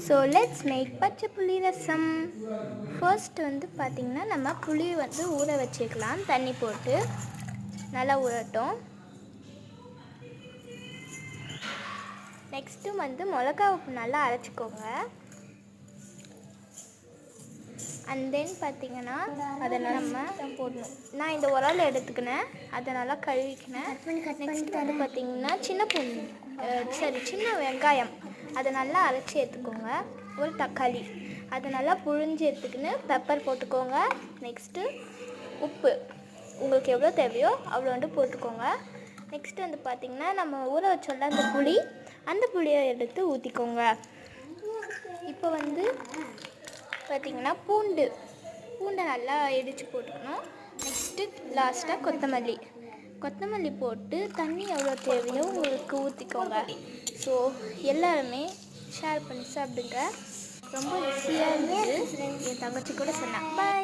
So let's make பச்சை புளி ரசம். First வந்து பார்த்திங்கன்னா நம்ம புளி வந்து ஊற வச்சுக்கலாம். தண்ணி போட்டு நல்லா ஊறட்டும். நெக்ஸ்ட்டு வந்து மிளகா உப்பு நல்லா அரைச்சிக்கோங்க. அண்ட் தென் பார்த்திங்கன்னா அதை நம்ம போடணும். நான் இந்த உரல் எடுத்துக்கினேன், அதை நல்லா கழுவிக்கினேன். நெக்ஸ்ட் வந்து பார்த்திங்கன்னா சின்ன வெங்காயம் அதை நல்லா அரைச்சி எடுத்துக்கோங்க. ஒரு தக்காளி அதை நல்லா புழிஞ்சு எடுத்துக்கின்னு பெப்பர் போட்டுக்கோங்க. நெக்ஸ்ட்டு உப்பு உங்களுக்கு எவ்வளோ தேவையோ அவ்வளோண்டு போட்டுக்கோங்க. நெக்ஸ்ட்டு வந்து பார்த்திங்கன்னா நம்ம ஊற வச்சோல்ல அந்த புளியை எடுத்து ஊற்றிக்கோங்க. இப்போ வந்து பார்த்திங்கன்னா பூண்டை நல்லா இடித்து போட்டுக்கணும். நெக்ஸ்ட்டு லாஸ்ட்டாக கொத்தமல்லி போட்டு தண்ணி எவ்வளோ தேவையோ உங்களுக்கு ஊற்றிக்கோங்க. ஸோ எல்லாருமே ஷேர் பண்ணி சாப்பிடுங்க. ரொம்ப ருசியாக இருந்தது. என் தங்கச்சி கூட சொன்னேன். பாய்.